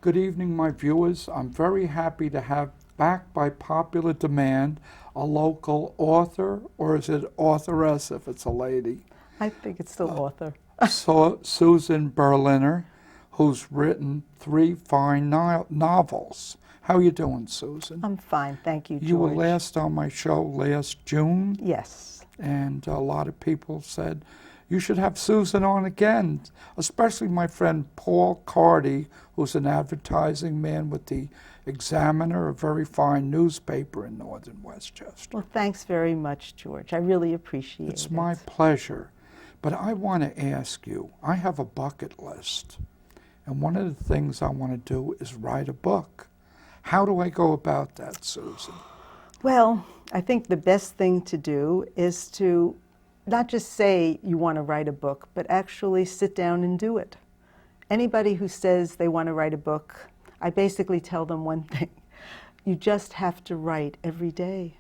Good evening, my viewers. I'm very happy to have back by popular demand a local author, or is it authoress if it's a lady? I think it's still author. So Susan Berliner, who's written 3 fine novels. How are you doing, Susan? I'm fine, thank you, George. You were last on my show last June. Yes. And a lot of people said, you should have Susan on again, especially my friend Paul Carty, who's an advertising man with the Examiner, a very fine newspaper in northern Westchester. Well, thanks very much, George. I really appreciate it. It's my pleasure. But I want to ask you, I have a bucket list, and one of the things I want to do is write a book. How do I go about that, Susan? Well, I think the best thing to do is to not just say you want to write a book, but actually sit down and do it. Anybody who says they want to write a book, I basically tell them one thing. You just have to write every day.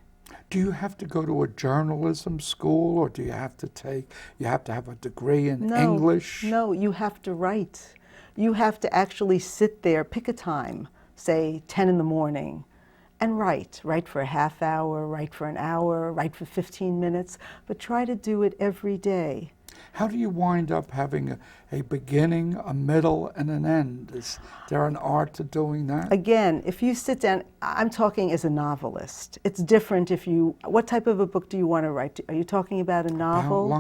Do you have to go to a journalism school, or do you have to have a degree in English? No, you have to write. You have to actually sit there, pick a time, say 10 in the morning, and write. Write for a half hour, write for an hour, write for 15 minutes, but try to do it every day. How do you wind up having a beginning, a middle, and an end? Is there an art to doing that? Again, if you sit down, I'm talking as a novelist. It's different if you, what type of a book do you want to write? Are you talking about a novel?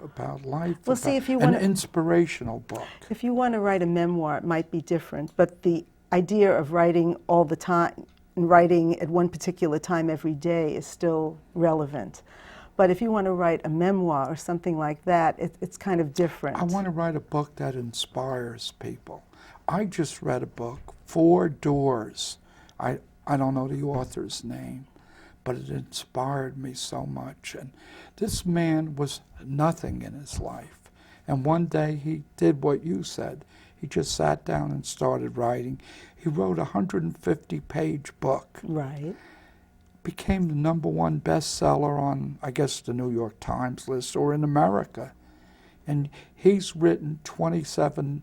About life. Well, see, if you want an inspirational book. If you want to write a memoir, it might be different, but the idea of writing all the time, and writing at one particular time every day is still relevant. But if you want to write a memoir or something like that, it's kind of different. I want to write a book that inspires people. I just read a book, 4 Doors. I don't know the author's name, but it inspired me so much. And this man was nothing in his life. And one day he did what you said. He just sat down and started writing. He wrote a 150-page book. Right. Became the #1 bestseller on, I guess, the New York Times list or in America. And he's written 27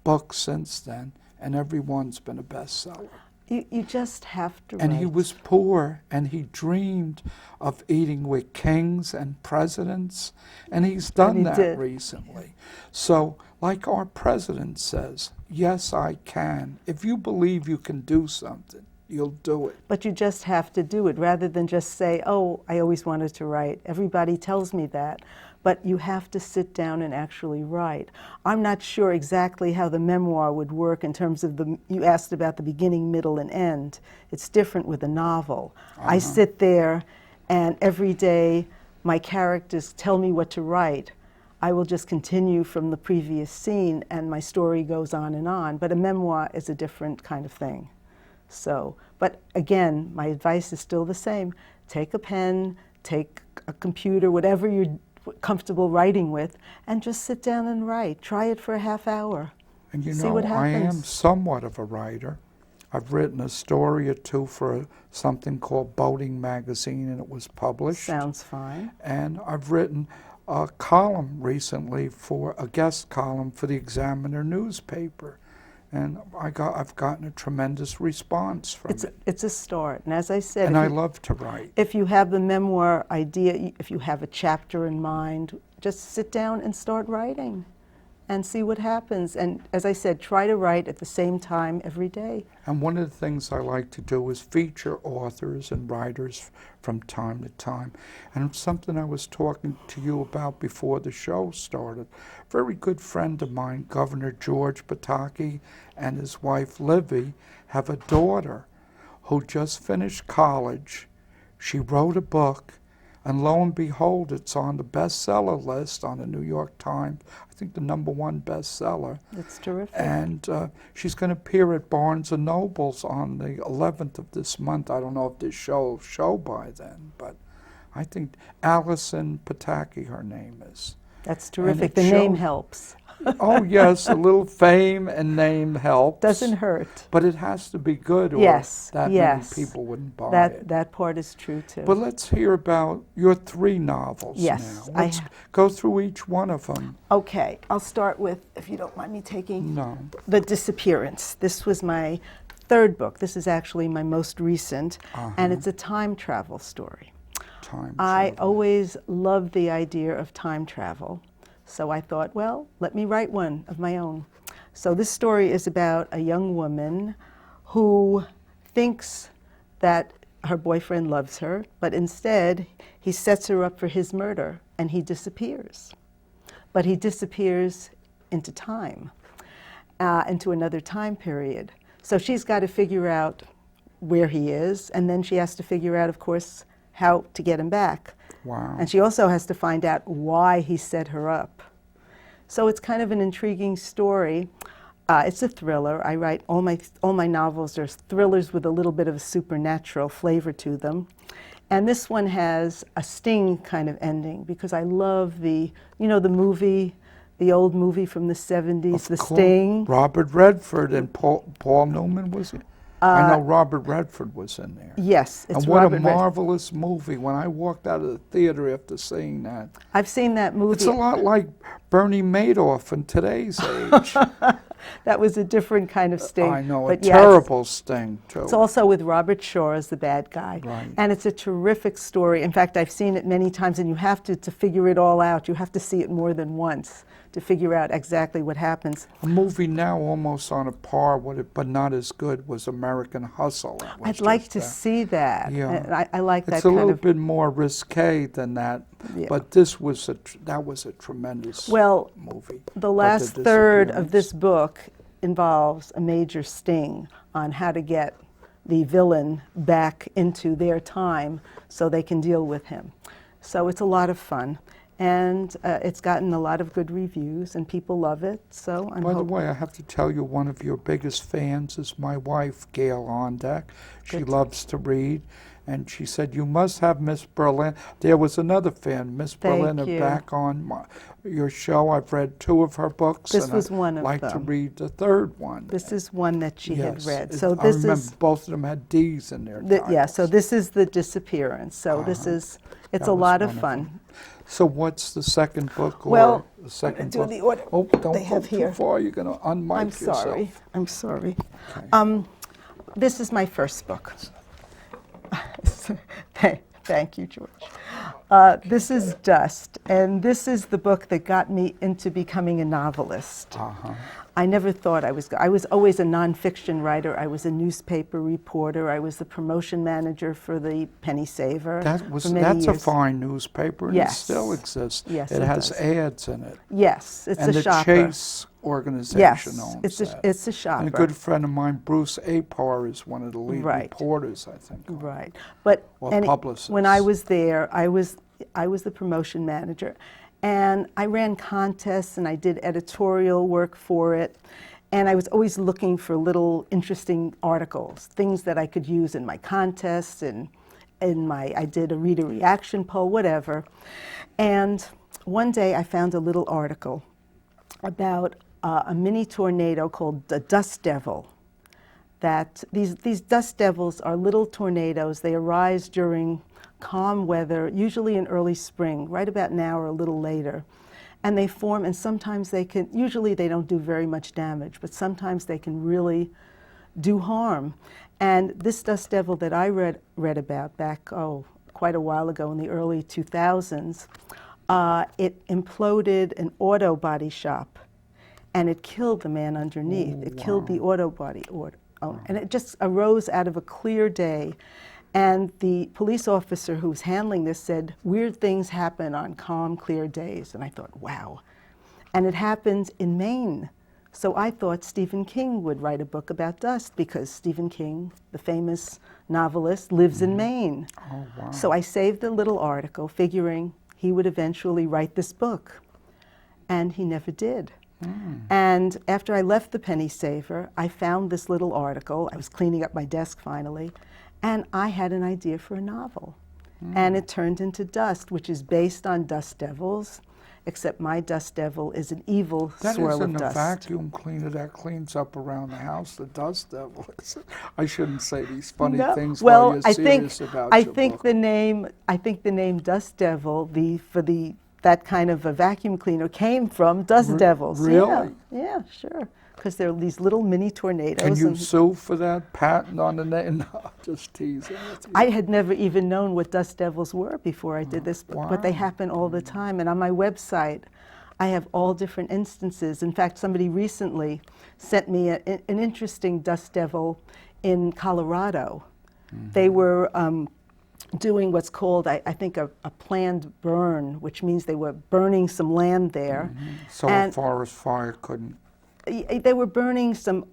books since then, and every one's been a bestseller. You just have to And write. he was poor, and he dreamed of eating with kings and presidents, and he's done that recently. So, like our president says, yes, I can. If you believe you can do something, you'll do it. But you just have to do it, rather than just say, oh, I always wanted to write. Everybody tells me that. But you have to sit down and actually write. I'm not sure exactly how the memoir would work in terms of you asked about the beginning, middle, and end. It's different with a novel. I sit there, and every day my characters tell me what to write. I will just continue from the previous scene, and my story goes on and on. But a memoir is a different kind of thing. So, but again, my advice is still the same. Take a pen, take a computer, whatever you're comfortable writing with, and just sit down and write. Try it for a half hour. And you See know, what happens. I am somewhat of a writer. I've written a story or two for something called Boating Magazine, and it was published. Sounds fine. And I've written a column recently, for a guest column for the Examiner newspaper. And I've gotten a tremendous response from it. It's a start. And as I said, and I love to write. If you have the memoir idea, if you have a chapter in mind, just sit down and start writing and see what happens. And as I said, try to write at the same time every day. And one of the things I like to do is feature authors and writers from time to time. And it's something I was talking to you about before the show started. A very good friend of mine, Governor George Pataki, and his wife Livy have a daughter who just finished college. She wrote a book, and lo and behold, it's on the bestseller list on the New York Times. I think the #1 bestseller. That's terrific. And she's going to appear at Barnes & Noble's on the 11th of this month. I don't know if this show by then, but I think Allison Pataki, her name is. That's And terrific. it The name shows- helps. Oh, yes, a little fame and name helps. Doesn't hurt. But it has to be good, or Yes, that yes. many people wouldn't buy That it. that part is true too. But let's hear about your 3 novels Yes, now. Let's go through each one of them. Okay, I'll start with, if you don't mind me taking, No. The Disappearance. This was my 3rd book. This is actually my most recent, and it's a time travel story. Time I travel. always loved the idea of time travel, so I thought, well, let me write one of my own. So this story is about a young woman who thinks that her boyfriend loves her, but instead he sets her up for his murder and he disappears. But he disappears into time, into another time period. So she's got to figure out where he is, and then she has to figure out, of course, how to get him back. Wow. And she also has to find out why he set her up. So it's kind of an intriguing story. It's a thriller. I write all my novels are thrillers with a little bit of a supernatural flavor to them. And this one has a sting kind of ending because I love the movie, the old movie from the 70s, The Sting. Robert Redford and Paul Newman was it? I know Robert Redford was in there. Yes, it's And what Robert a Redford. marvelous movie. When I walked out of the theater after seeing that. I've seen that movie. It's a lot like Bernie Madoff in today's age. That was a different kind of sting. I know, but a yeah, terrible sting, too. It's also with Robert Shaw as the bad guy. Right. And it's a terrific story. In fact, I've seen it many times, and you have to figure it all out. You have to see it more than once to figure out exactly what happens. A movie now almost on a par with it, but not as good, was American Hustle. It was I'd like just to that. see that. Yeah. And I like that It's a kind little of. bit more risque than that, Yeah. but this was that was a tremendous Well, movie. the But last third of Disappearance- this book involves a major sting on how to get the villain back into their time so they can deal with him. So it's a lot of fun. And it's gotten a lot of good reviews, and people love it. So I'm By the hoping. way, I have to tell you, one of your biggest fans is my wife, Gail Ondek. She Good. loves to read, and she said, you must have Miss Berlin. There was another fan, Miss Thank Berlin, you. back on your show. I've read 2 of her books, This and was I'd one of like to them. read the 3rd one. This is one that she had Yes, read. it- So I this remember is both of them had D's in their yeah. So titles. this is The Disappearance. So it's That a was lot of one fun. So what's the second book? Or Well, the second do book? the order Oh, don't they go have too here. far. You're going to unmic I'm yourself. sorry. I'm sorry. Okay. This is my first book. Thank you, George. This is Dust, and this is the book that got me into becoming a novelist. I never thought I was always a nonfiction writer. I was a newspaper reporter. I was the promotion manager for the Penny Saver for many That's a years. fine newspaper, and Yes. it still exists. Yes, it it has does. ads in it. Yes, it's And a the shopper. Chase organization Yes, owns it's a that. it's a shopper. And a good friend of mine, Bruce Apar, is one of the lead Right. reporters, I think. Right, but Or publicists. when I was there, I was the promotion manager, and I ran contests and I did editorial work for it, and I was always looking for little interesting articles, things that I could use in my contests and I did a reader reaction poll, whatever, and one day I found a little article about a mini tornado called the Dust Devil. That these dust devils are little tornadoes. They arise during calm weather, usually in early spring, right about now or a little later. And they form, and sometimes usually they don't do very much damage, but sometimes they can really do harm. And this dust devil that I read about back, quite a while ago in the early 2000s, it imploded an auto body shop, and it killed the man underneath. It killed the auto body owner. And it just arose out of a clear day. And the police officer who was handling this said, weird things happen on calm, clear days. And I thought, wow. And it happened in Maine. So I thought Stephen King would write a book about dust because Stephen King, the famous novelist, lives in Maine. Oh, wow. So I saved a little article figuring he would eventually write this book. And he never did. And after I left the Penny Saver, I found this little article. I was cleaning up my desk finally, and I had an idea for a novel. And it turned into Dust, which is based on dust devils, except my dust devil is an evil That swirl isn't of a dust. vacuum cleaner that cleans up around the house. The dust devil is. I shouldn't say these funny No. things Well, while you're I think serious about I your think book. the name dust devil that kind of a vacuum cleaner came from dust devils. Really? Yeah, sure. Because they're these little mini tornadoes. Can you and sue for that patent on the name? No, just teasing with you. I had never even known what dust devils were before I did this, but they Wow. happen all the time. And on my website, I have all different instances. In fact, somebody recently sent me an interesting dust devil in Colorado. They were doing what's called, I think, a planned burn, which means they were burning some land there. So a And forest fire couldn't. they were burning some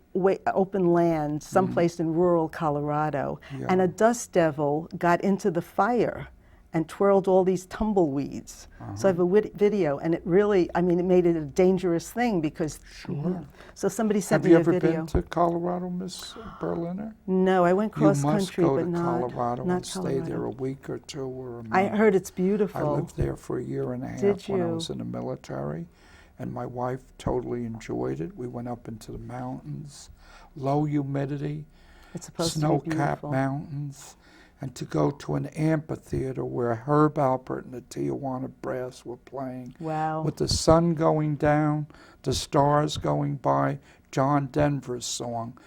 open land someplace in rural Colorado, Yeah. and a dust devil got into the fire and twirled all these tumbleweeds. So I have a video, and it really, I mean, it made it a dangerous thing because. Sure. So somebody sent Have me you a ever video. been to Colorado, Miss Berliner? No, I went cross You must country, go but to not Colorado not and stay Colorado. there a week or two or a month. I heard it's I beautiful. lived there for a year and a half Did when I you? was in the military, and my wife totally enjoyed it. We went up into the mountains, low humidity, It's supposed to be snow-capped beautiful. mountains, and to go to an amphitheater where Herb Alpert and the Tijuana Brass were playing, Wow. with the sun going down, the stars going by, John Denver's song,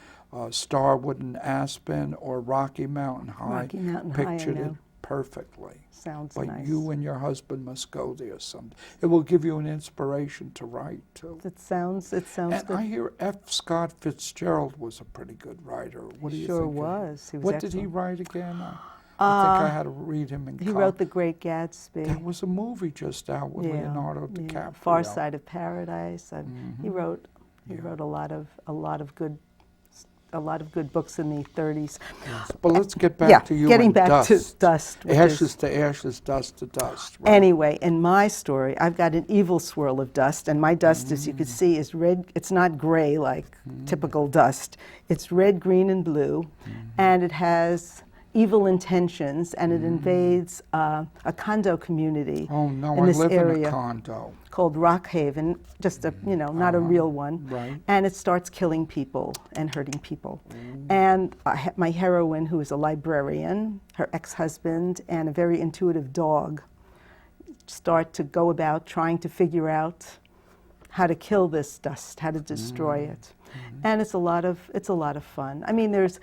Starwood and Aspen or Rocky Mountain High, Rocky Mountain High, I pictured it know. perfectly. Sounds But nice. you and your husband must go there someday. It will give you an inspiration to write too. It sounds And good. I hear F. Scott Fitzgerald was a pretty good writer. What do you Sure think? was. He was What did he excellent. write again? I think I had to read him in He college. wrote The Great Gatsby. That was a movie just out with Leonardo DiCaprio. Far Side of Paradise. And Mm-hmm. He wrote a lot of good books in the 30s. Yes. But let's get back to you getting and back dust. to dust. which Ashes is- to ashes, dust to dust. Right? Anyway, in my story, I've got an evil swirl of dust, and my dust, as you can see, is red. It's not gray like typical dust. It's red, green, and blue, and it has evil intentions, and it invades a condo community Oh no, in I this live area in a condo. called Rockhaven, just a, not a real one. Right. And it starts killing people and hurting people. And my heroine, who is a librarian, her ex-husband, and a very intuitive dog, start to go about trying to figure out how to kill this dust, how to destroy it. And it's a lot of fun. I mean, there's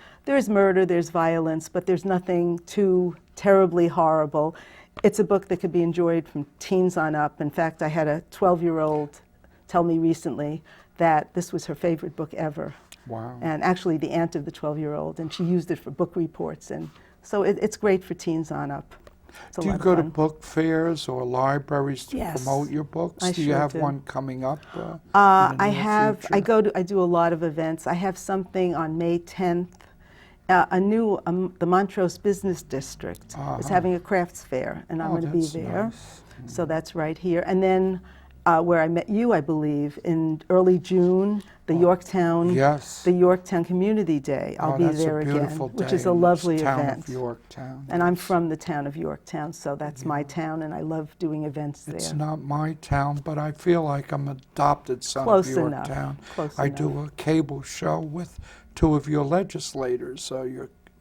murder, there's violence, but there's nothing too terribly horrible. It's a book that could be enjoyed from teens on up. In fact, I had a 12-year-old tell me recently that this was her favorite book ever. Wow. And actually the aunt of the 12-year-old, and she used it for book reports. And so it's great for teens on up. It's a Do you lot of go to fun. book fairs or libraries to Yes. promote your books? I Do you sure have do. one coming up? In the I near have. I future? I do a lot of events. I have something on May 10th. The Montrose Business District is having a crafts fair, and I'm Oh, going to be that's there. nice. So that's right here. And then where I met you, I believe, in early June, the Yorktown. Yes. The Yorktown Community Day. I'll be that's there a again, beautiful which day is a in this lovely town event. of Yorktown. And I'm Yes. from the town of Yorktown, so that's my town, and I love doing events It's there. not my town, but I feel like I'm adopted son Close of enough. Yorktown. Close I enough. do a cable show with two of your legislators,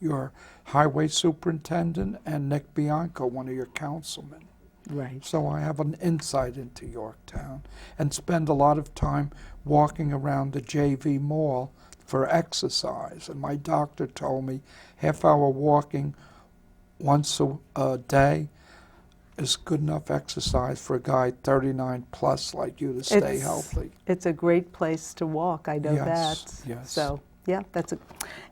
your highway superintendent and Nick Bianco, one of your councilmen. Right. So I have an insight into Yorktown and spend a lot of time walking around the JV Mall for exercise. And my doctor told me half-hour walking once a day is good enough exercise for a guy 39 plus like you to stay healthy. It's a great place to walk. I know Yes, that. yes. So yeah, that's a.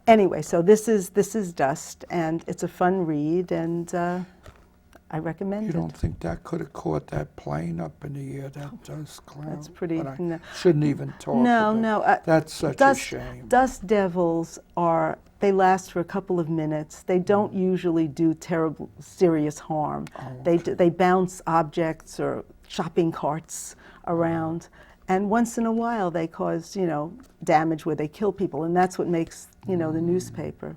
Anyway, so this is Dust, and it's a fun read, and I recommend You it. don't think that could have caught that plane up in the air, that dust cloud? That's pretty. But I No, shouldn't even talk no. about no That's such dust, a shame. Dust devils they last for a couple of minutes. They don't usually do terrible, serious harm. Oh, They bounce objects or shopping carts around. And once in a while, they cause, damage where they kill people, and that's what makes, the newspaper.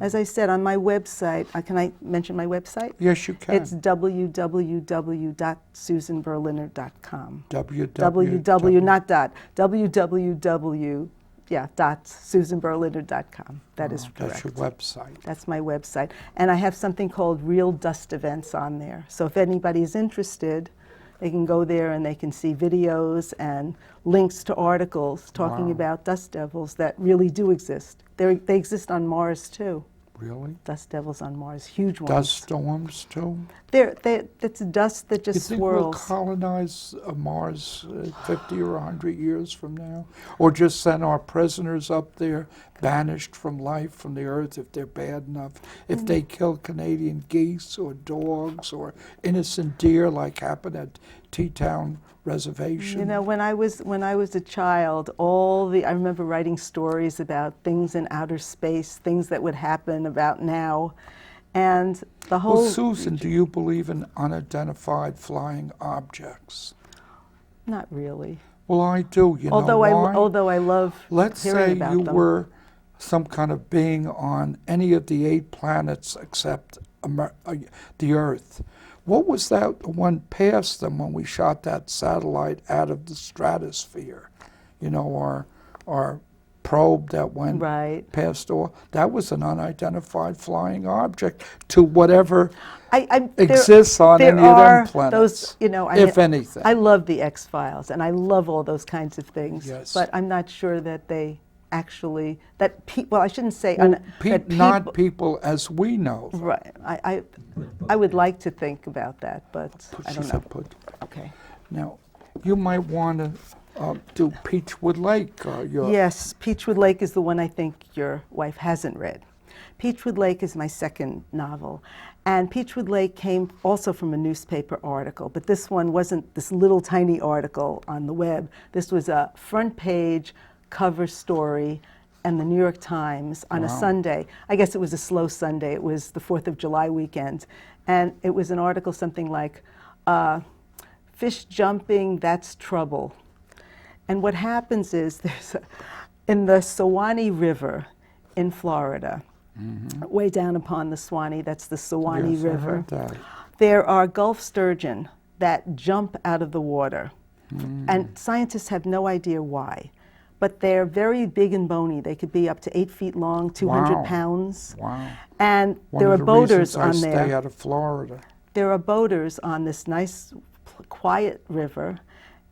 As I said, on my website, can I mention my website? Yes, you can. It's www.susanberliner.com. www. Not dot, www, .susanberliner.com. That is correct. That's your website. That's my website. And I have something called Real Dust Events on there. So if anybody's interested, they can go there and they can see videos and links to articles talking about dust devils that really do exist. They exist on Mars too. Really? Dust devils on Mars, huge ones. Dust storms too? It's dust that just swirls. You think we'll colonize Mars 50 or 100 years from now? Or just send our prisoners up there, banished from life, from the earth, if they're bad enough? If they kill Canadian geese or dogs or innocent deer, like happened at T-Town Reservation? When I was a child, I remember writing stories about things in outer space, things that would happen about now. And the whole... Well, Susan, do you believe in unidentified flying objects? Not really. Well, I do. You know why? Although I love Let's hearing say about you them. were some kind of being on any of the 8 planets except the Earth. What was that one past them when we shot that satellite out of the stratosphere? Our probe that went past all. That was an unidentified flying object to whatever exists on any of them planets, if anything. I love the X-Files, and I love all those kinds of things. Yes. But I'm not sure that they actually, I shouldn't say, Well, not people as we know them. Right. I would like to think about that, but I don't know. Okay. Now, you might want to do Peachwood Lake. Yes, Peachwood Lake is the one I think your wife hasn't read. Peachwood Lake is my second novel. And Peachwood Lake came also from a newspaper article, but this one wasn't this little tiny article on the web. This was a front page cover story and the New York Times on a Sunday. I guess it was a slow Sunday. It was the 4th of July weekend. And it was an article something like, fish jumping, that's trouble. And what happens is in the Suwannee River in Florida, way down upon the Suwannee, that's the Suwannee River, there are Gulf sturgeon that jump out of the water. And scientists have no idea why. But they're very big and bony. They could be up to 8 feet long, 200 pounds. Wow. And there are boaters on there. I stay out of Florida. There are boaters on this nice, quiet river.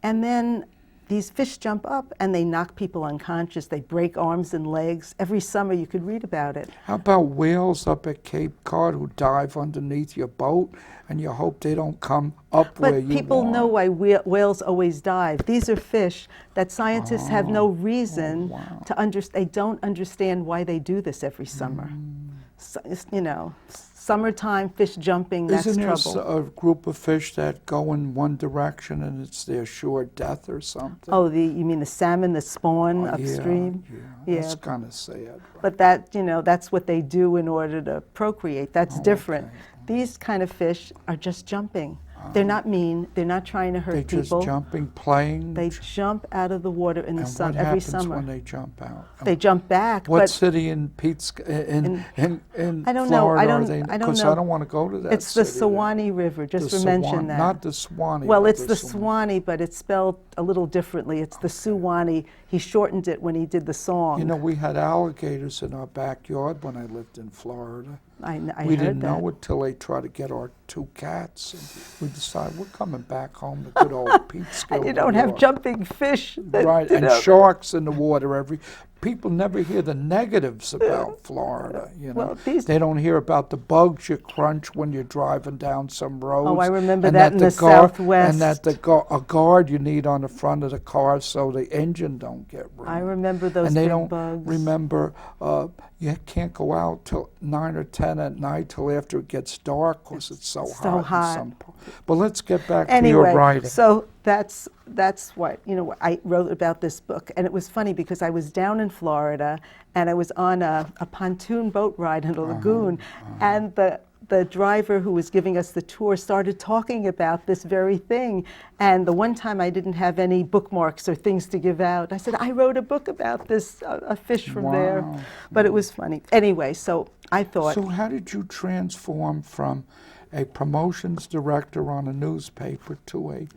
And then these fish jump up and they knock people unconscious. They break arms and legs. Every summer you could read about it. How about whales up at Cape Cod who dive underneath your boat and you hope they don't come up where you But people know why whales always dive. These are fish that scientists have no reason to understand. They don't understand why they do this every summer. So, summertime fish jumping, that's trouble. Isn't there a group of fish that go in one direction and it's their sure death or something? Oh, you mean the salmon that spawn upstream? Yeah, that's kind of sad. But that's what they do in order to procreate. That's different. Okay. These kind of fish are just jumping. They're not mean. They're not trying to hurt people. They're just jumping, playing? They jump out of the water in the sun every summer. And what happens when they jump out? They jump back. What city in Florida I are they in? don't know. Because I don't want to go to that It's the Suwannee River, just to mention that. Not the Suwannee. Well, it's the Suwannee, but it's spelled a little differently. It's the Suwannee. He shortened it when he did the song. We had alligators in our backyard when I lived in Florida. We didn't know it till they tried to get our 2 cats. And we decided we're coming back home to good old Peekskill. And you don't have jumping fish. Right, and sharks in the water people never hear the negatives about Florida, Well, they don't hear about the bugs you crunch when you're driving down some roads. Oh, I remember that in the Southwest. And that a guard you need on the front of the car so the engine don't get ruined. I remember those big bugs. And they don't remember you can't go out till 9 or 10 at night till after it gets dark because it's so hot. But let's get back to your writing. So that's what, I wrote about this book. And it was funny because I was down in Florida and I was on a pontoon boat ride in a lagoon. And the the driver who was giving us the tour started talking about this very thing. And the one time I didn't have any bookmarks or things to give out, I said, I wrote a book about this, a fish from there. Wow. But it was funny. Anyway, so I thought. So how did you transform from a promotions director on a newspaper to a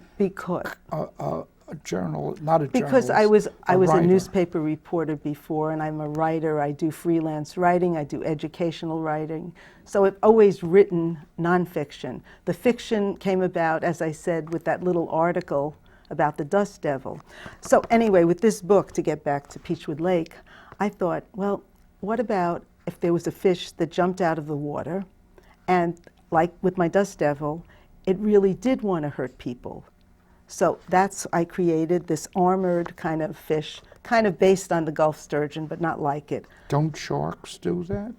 journal, not a journalist? Because I was a writer. newspaper reporter before, and I'm a writer. I do freelance writing. I do educational writing. So I've always written nonfiction. The fiction came about, as I said, with that little article about the dust devil. So anyway, with this book, to get back to Peachwood Lake, I thought, well, what about if there was a fish that jumped out of the water, and like with my dust devil, it really did want to hurt people. So I created this armored kind of fish, kind of based on the Gulf sturgeon, but not like it. Don't sharks do that?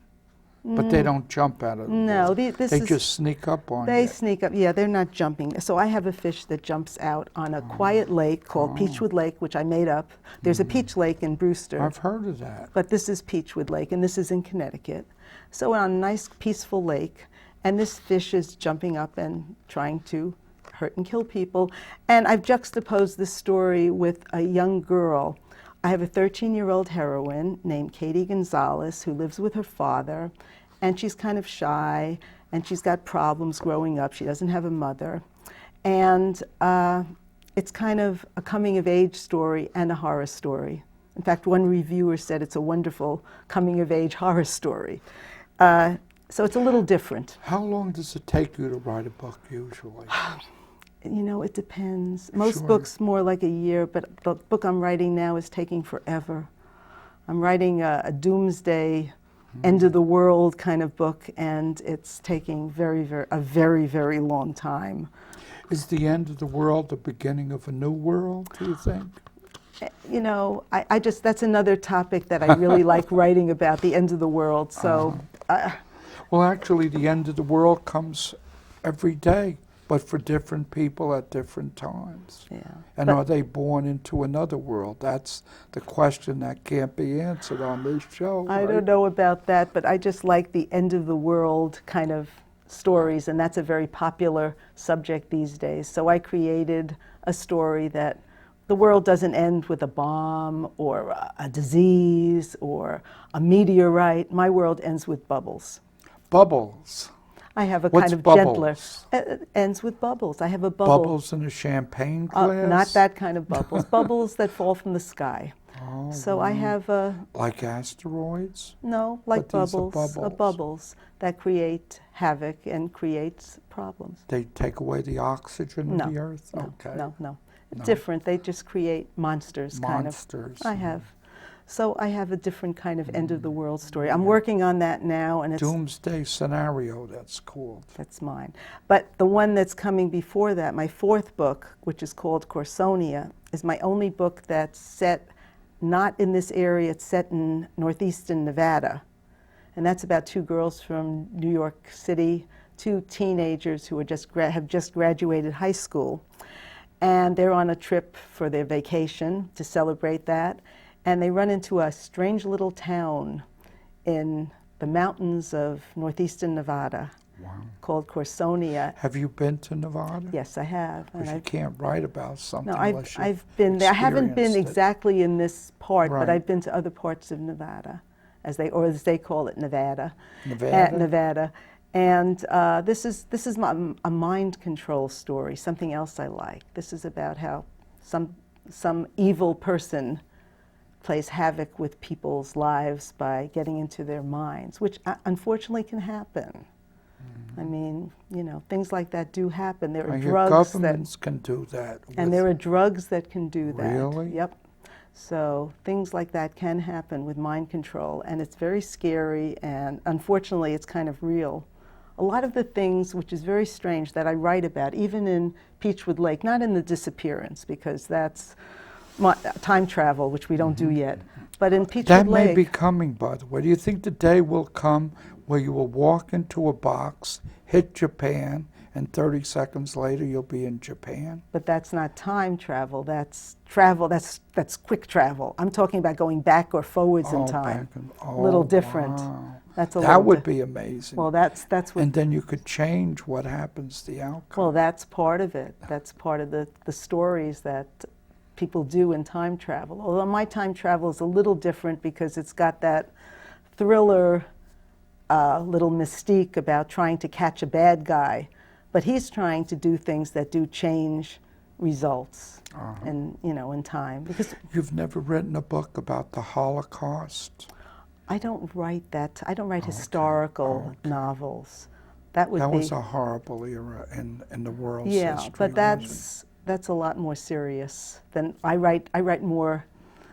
But they don't jump out of the No, water. they just sneak up on you. They sneak up, yeah, they're not jumping. So I have a fish that jumps out on a quiet lake called Peachwood Lake, which I made up. There's a Peach Lake in Brewster. I've heard of that. But this is Peachwood Lake, and this is in Connecticut. So on a nice, peaceful lake, and this fish is jumping up and trying to hurt and kill people. And I've juxtaposed this story with a young girl. I have a 13-year-old heroine named Katie Gonzalez who lives with her father, and she's kind of shy, and she's got problems growing up. She doesn't have a mother. And it's kind of a coming-of-age story and a horror story. In fact, one reviewer said it's a wonderful coming-of-age horror story. So it's a little different. How long does it take you to write a book usually? You know, it depends. Most Sure. books more like a year, but the book I'm writing now is taking forever. I'm writing a doomsday, end of the world kind of book, and it's taking a very, very long time. Is the end of the world the beginning of a new world, do you think? You know, that's another topic that I really like writing about, the end of the world. So, Well, actually, the end of the world comes every day, but for different people at different times. yeah. And But- are they born into another world? That's the question that can't be answered on this show. I right? don't know about that, but I just like the end of the world kind of stories, and that's a very popular subject these days. So I created a story that the world doesn't end with a bomb or a disease or a meteorite. My world ends with bubbles. Bubbles. I have a What's kind of bubbles? gentler. It ends with bubbles. I have a bubble. Bubbles in a champagne glass? Not that kind of bubbles. Bubbles that fall from the sky. Oh, So I have like asteroids? like But these are bubbles, bubbles that create havoc and creates problems. They take away the oxygen No, of the earth? No, Okay. no. No. Different. They just create monsters, kind of. Monsters. I have. So I have a different kind of end of the world story. I'm working on that now, and it's Doomsday scenario, that's called. that's mine. But the one that's coming before that, my fourth book, which is called Corsonia, is my only book that's set not in this area. It's set in northeastern Nevada, and that's about two girls from New York City, two teenagers who are have just graduated high school, and they're on a trip for their vacation to celebrate that. And they run into a strange little town in the mountains of northeastern Nevada called Corsonia. Have you been to Nevada? Yes, I have. Because you can't write about something No, unless you I've been there. I haven't been experienced it. exactly in this part, Right. but I've been to other parts of Nevada, as they call it, Nevada. Nevada? Nevada. And this is a mind control story, something else I like. This is about how some evil person plays havoc with people's lives by getting into their minds, which unfortunately can happen. I mean, you know, things like that do happen. There are I hear drugs governments can do that. and there are drugs that can do that. Really? Yep. So things like that can happen with mind control, and it's very scary, and unfortunately it's kind of real. A lot of the things, which is very strange, that I write about, even in Peachwood Lake, not in the disappearance, because that's time travel, which we don't do yet, but in Peachwood That Lake. may be coming, by the way. Do you think the day will come where you will walk into a box, hit Japan, and 30 seconds later you'll be in Japan? But that's not time travel. That's travel. That's quick travel. I'm talking about going back or forwards in time. back and- Little different. Wow. That's a That little would bit. be amazing. Well, that's what. And then you could change what happens, the outcome. Well, that's part of it. That's part of the stories that people do in time travel. Although my time travel is a little different because it's got that thriller little mystique about trying to catch a bad guy, but he's trying to do things that do change results, and in time. Because You've never written a book about the Holocaust? I don't write that. I don't write historical novels. That would That be. was a horrible era in the world's Yeah, history. but that's a lot more serious than I write. I write more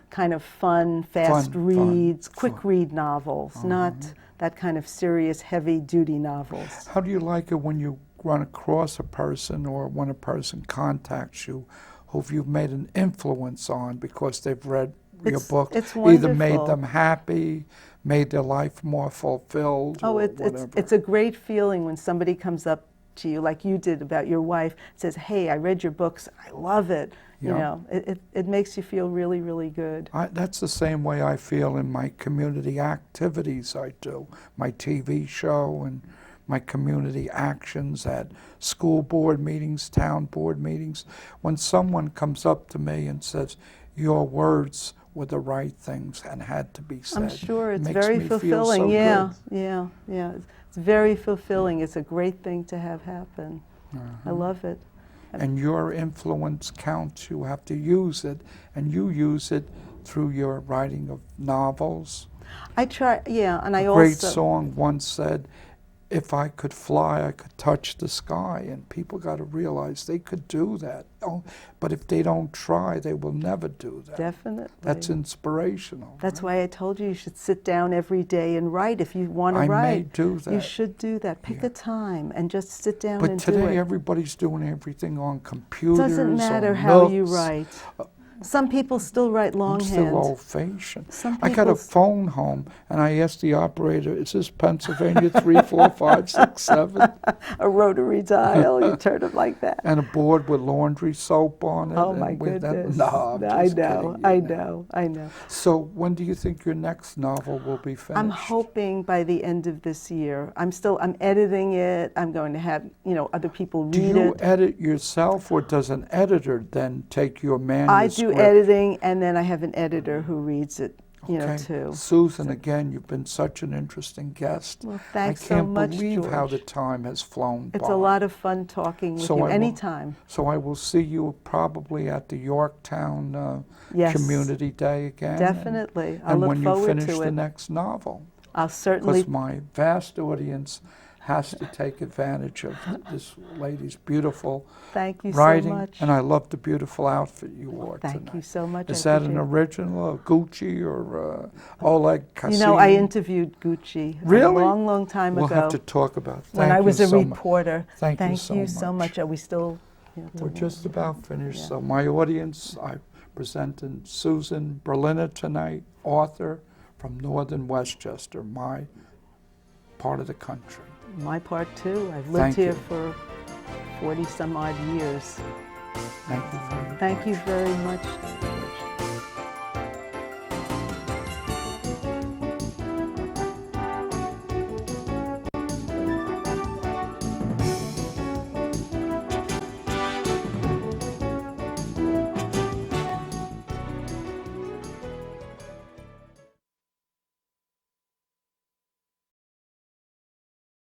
kind of fun, fast reads, quick read novels, not that kind of serious, heavy-duty novels. How do you like it when you run across a person or when a person contacts you who you've made an influence on because they've read your book, It's either made wonderful. them happy, made their life more fulfilled, Oh, or it's whatever? a great feeling when somebody comes up to you, like you did about your wife, says, "Hey, I read your books. I love it." Yeah. It makes you feel really, really good. That's the same way I feel in my community activities I do, my TV show and my community actions at school board meetings, town board meetings. When someone comes up to me and says, "Your words were the right things and had to be said," I'm sure it's makes very me feel fulfilling. so Yeah, good. yeah. It's very fulfilling. It's a great thing to have happen. I love it. And your influence counts. You have to use it, and you use it through your writing of novels. I try, yeah, and I A great also. song once said, "If I could fly, I could touch the sky." And people got to realize they could do that. Oh, but if they don't try, they will never do that. Definitely. That's inspirational. That's right? why I told you should sit down every day and write. If you want to I write, may do that. you should do that. Pick a time and just sit down But and do today, it. everybody's doing everything on computers. Doesn't matter on how you nooks. write. Some people still write I'm still longhand. old-fashioned. Some I got a people phone home, and I asked the operator, "Is this Pennsylvania 34567?" a rotary dial. You turn it like that. And a board with laundry soap on it. Oh and my with that- goodness! No, I'm I just know, kidding you I now. know, I know. So when do you think your next novel will be finished? I'm hoping by the end of this year. I'm editing it. I'm going to have other people Do read you it. edit yourself, or does an editor then take your I manuscript? do editing, and then I have an editor who reads it, too. Susan, again, you've been such an interesting guest. Well, thanks I so can't much, believe how George. the time has flown It's by. a lot of fun talking with So you I will- anytime. So I will see you probably at the Yorktown Yes. Community Day again. Definitely. I And look when you forward finish to the it. next novel. I'll certainly. Because my vast audience has to take advantage of this lady's beautiful Thank you writing. so much. And I love the beautiful outfit you wore Thank tonight. you so much. Is I that an appreciate original, a Gucci or Oleg it. Cassini? I interviewed Gucci Really? a long, long time We'll ago have to talk about it. when Thank I was you a so much. reporter. Thank you you so so much. much. Are we still? We're just about finished. Yeah. So my audience, I'm presenting Susan Berliner tonight, author from Northern Westchester, my part of the country. My part too. I've lived Thank here you. for 40 some odd years. Thank you very much. Thank you very much, George.